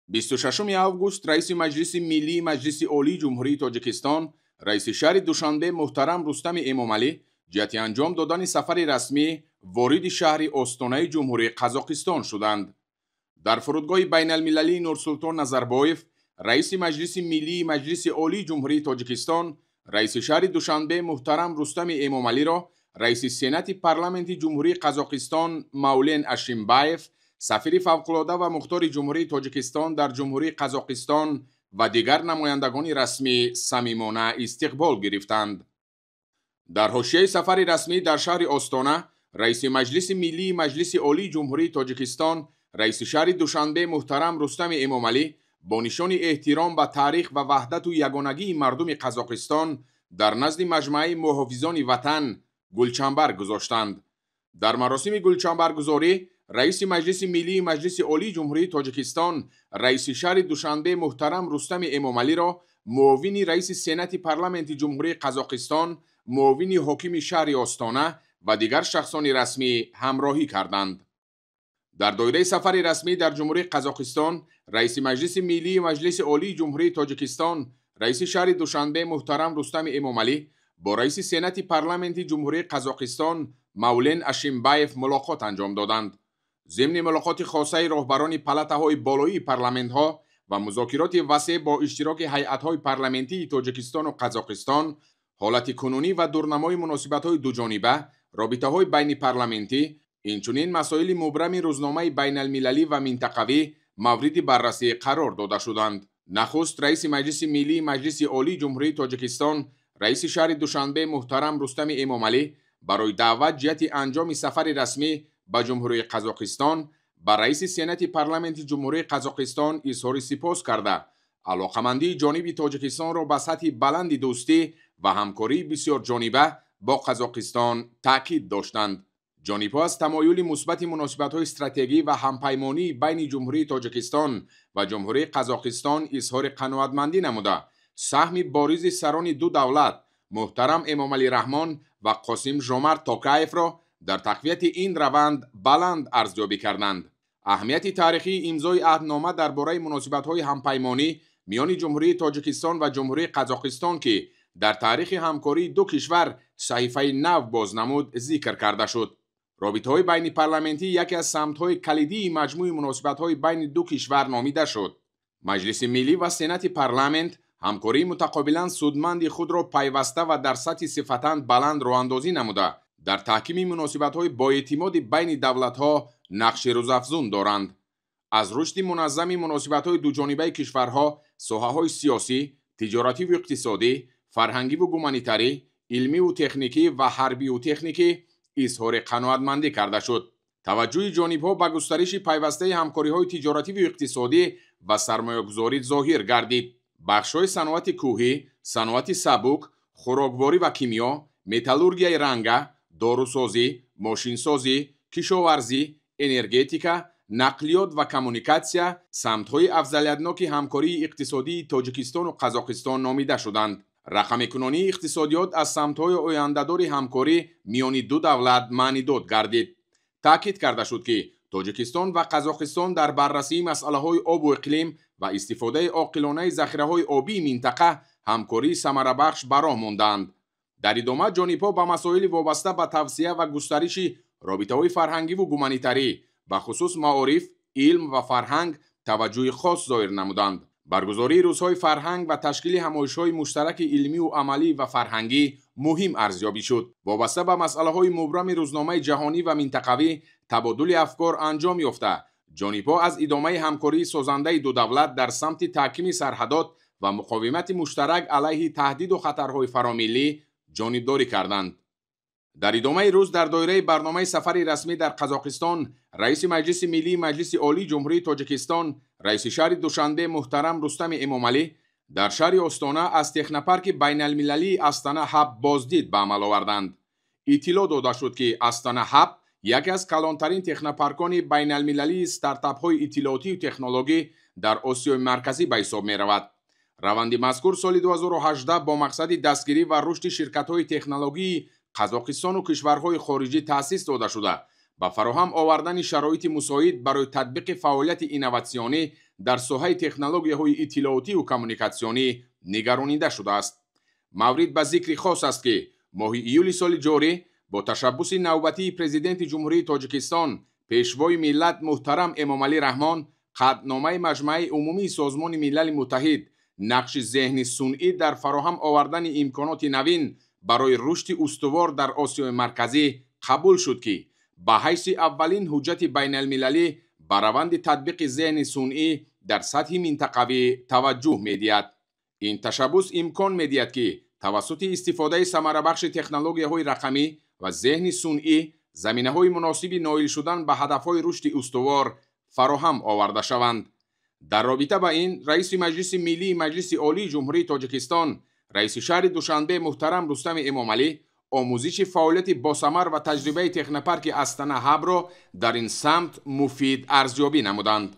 26 август раиси Маҷлиси Миллии Маҷлиси Олии Ҷумҳурии Тоҷикистон, раиси шаҳри Душанбе муҳтарам Рустами Эмомалӣ ҷиҳати анҷом додани сафари расмӣ вориди шаҳри остонаи Ҷумҳурии Қазоқистон шуданд. Дар фурудгоҳи байналмилалии Нурсултон Назарбоев, раиси Маҷлиси Миллии Маҷлиси Олии Ҷумҳурии Тоҷикистон, раиси шаҳри Душанбе муҳтарам Рустами Эмомалиро раиси Сенати парламенти Ҷумҳурии Қазоқистон Мавлен Ашимбаев, сафири фавқулода ва мухтори Ҷумҳурии Тоҷикистон дар Ҷумҳурии Қазоқистон ва дигар намояндагони расмӣ самимона истиқбол гирифтанд. Дар ҳошияи сафари расмӣ дар шаҳри Остона, раиси Маҷлиси Миллии Маҷлиси Олии Ҷумҳурии Тоҷикистон, раиси шаҳри Душанбе муҳтарам Рустами Эмомалӣ бо нишони эҳтиром ба таърих ва ваҳдату ягонагии мардуми Қазоқистон дар назди Маҷмӯаи муҳофизони Ватан гулчанбар гузоштанд. Дар маросими гулчанбаргузорӣ раиси Маҷлиси Миллии Маҷлиси Олии Ҷумҳурии Тоҷикистон, раиси шаҳри Душанбе муҳтарам Рустами Эмомалиро муовини раиси Сенати парламенти Ҷумҳурии Қазоқистон, муовини ҳокими шаҳри Остона ва дигар шахсони расмӣ ҳамроҳӣ карданд. дар доираи сафари расмӣ дар Ҷумҳурии Қазоқистон, раиси Маҷлиси Миллии Маҷлиси Олии Ҷумҳурии Тоҷикистон, раиси шаҳри Душанбе муҳтарам Рустами Эмомалӣ бо раиси Сенати парламенти Ҷумҳурии Қазоқистон Мавлен Ашимбаев мулоқот анҷом доданд. зимни мулоқоти хосаи роҳбарони палатаҳои болоии парламентҳо ва музокироти васеъ бо иштироки ҳайатҳои парламентии Тоҷикистону Қазоқистон, ҳолати кунунӣ ва дурнамои муносибатҳои дуҷониба, робитаҳои байнипарламентӣ, инчунин масоили мубрами рӯзномаи байналмилалӣ ва минтақавӣ мавриди баррасӣ қарор дода шуданд. нахуст раиси Маҷлиси Миллии Маҷлиси Олии Ҷумҳурии Тоҷикистон, раиси шаҳри Душанбе муҳтарам Рустами Эмомалӣ барои даъват ҷиҳати анҷоми сафари расмӣ ба Ҷумҳурии Қазоқистон ба раиси Сенати парламенти Ҷумҳурии Қазоқистон изҳори сипос карда, алоқамандии ҷониби Тоҷикистонро ба сатҳи баланди дӯстӣ ва ҳамкории бисёрҷониба бо Қазоқистон таъкид доштанд. ҷонибҳо аз тамоюли мусбати муносибатҳои стратегӣ ва ҳампаймонии байни Ҷумҳурии Тоҷикистон ва Ҷумҳурии Қазоқистон изҳори қаноатмандӣ намуда, саҳми боризи сарони ду давлат муҳтарам Эмомалӣ Раҳмон ва Қосим Жомарт Токаевро дар тақвияти ин раванд баланд арзёбӣ карданд. аҳамияти таърихии имзои аҳднома дар бораи муносибатҳои ҳампаймонӣ миёни Ҷумҳурии Тоҷикистон ва Ҷумҳурии Қазоқистон ки дар таърихи ҳамкории ду кишвар саҳифаи нав бознамуд зикр карда шуд. робитаҳои байнипарламентӣ яке аз самтҳои калидии маҷмӯи муносибатҳои байни ду кишвар номида шуд. Маҷлиси Миллӣ ва Сенати парламент ҳамкории мутақобилан судманди худро пайваста ва дар сатҳи сифатан баланд роҳандозӣ намуда, дар таҳкими муносибатҳои боэътимоди байни давлатҳо нақши рӯзафзун доранд. аз рушди муназзами муносибатҳои дуҷонибаи кишварҳо соҳаҳои сиёсӣ, тиҷоративу иқтисодӣ, фарҳангиву гуманитарӣ, илмиву техникӣ ва ҳарбиву техникӣ изҳори қаноатмандӣ карда шуд. таваҷҷӯҳи ҷонибҳо ба густариши пайвастаи ҳамкориҳои тиҷоративу иқтисодӣ ва сармоягузорӣ зоҳир гардид. бахшҳои саноати кӯҳӣ, саноати сабук, хӯрокворӣ ва кимиё, металлургияи ранга, дорусозӣ, мошинсозӣ, кишоварзӣ, энергетика, нақлиёт ва коммуникатсия самтҳои афзалиятноки ҳамкории иқтисодии Тоҷикистону Қазоқистон номида шуданд. рақамикунонии иқтисодиёт аз самтҳои ояндадори ҳамкорӣ миёни ду давлат маънидод гардид. таъкид карда шуд ки Тоҷикистон ва Қазоқистон дар баррасии масъалаҳои обу иқлим ва истифодаи оқилонаи захираҳои обии минтақа ҳамкории самарабахш бароҳ мондаанд. дар идома ҷонибҳо ба масоили вобаста ба тавсея ва густариши робитаҳои фарҳангиву гуманитарӣ, ба хусус маориф, илм ва фарҳанг таваҷҷӯҳи хос зоҳир намуданд. баргузории рӯзҳои фарҳанг ва ташкили ҳамоишҳои муштараки илмиву амалӣ ва фарҳангӣ муҳим арзёбӣ шуд. вобаста ба масъалаҳои мубрами рӯзномаи ҷаҳонӣ ва минтақавӣ табодули афкор анҷом ёфта, ҷонибҳо аз идомаи ҳамкории созандаи ду давлат дар самти таҳкими сарҳадот ва муқовимати муштарак алайҳи таҳдиду хатарҳои фаромиллӣ ҷонибдорӣ карданд. дар идомаи рӯз дар доираи барномаи сафари расмӣ дар Қазоқистон, раиси Маҷлиси Миллии Маҷлиси Олии Ҷумҳурии Тоҷикистон, раиси шаҳри Душанбе муҳтарам Рустами Эмомалӣ дар шаҳри Остона аз технопарки байналмилалии Астана ҳаб боздид ба амал оварданд. иттилоъ дода шуд ки Астана ҳаб яке аз калонтарин технопаркони байналмилалии стартапҳои иттилоотию технологӣ дар Осиёи Марказӣ ба ҳисоб меравад. раванди мазкур соли 2018 бо мақсади дастгирӣ ва рушди ширкатҳои технологии Қазоқистону кишварҳои хориҷӣ таъсис дода шуда, ба фароҳам овардани шароити мусоид барои татбиқи фаъолияти инноватсионӣ дар соҳаи технологияҳои иттилоотиву коммуникатсионӣ нигаронида шудааст. маврид ба зикри хос аст ки моҳи июли соли ҷорӣ бо ташаббуси навбатии президенти ҷумҳурии Тоҷикистон пешвои миллат муҳтарам Эмомалӣ Раҳмон қатъномаи Маҷмӯаи Умумии Созмони Милали Муттаҳид нақши зеҳни сунъӣ дар фароҳам овардани имконоти навин барои рушди устувор дар Осиёи Марказӣ қабул шуд, ки ба ҳайси аввалин ҳуҷҷати байналмилалӣ ба раванди татбиқи зеҳни сунъӣ дар сатҳи минтақавӣ таваҷҷӯҳ медиҳад. ин ташаббус имкон медиҳад, ки тавассути истифодаи самарабахши технологияҳои рақамӣ ва зеҳни сунъӣ заминаҳои муносиби ноил шудан ба ҳадафҳои рушди устувор фароҳам оварда шаванд. дар робита ба ин, раиси Маҷлиси Миллии Маҷлиси Олии Ҷумҳурии Тоҷикистон, раиси шаҳри Душанбе муҳтарам Рустами Эмомалӣ, омӯзиши фаъолияти босамар ва таҷрибаи технопарки Астана ҳабро дар ин самт муфид арзёбӣ намуданд.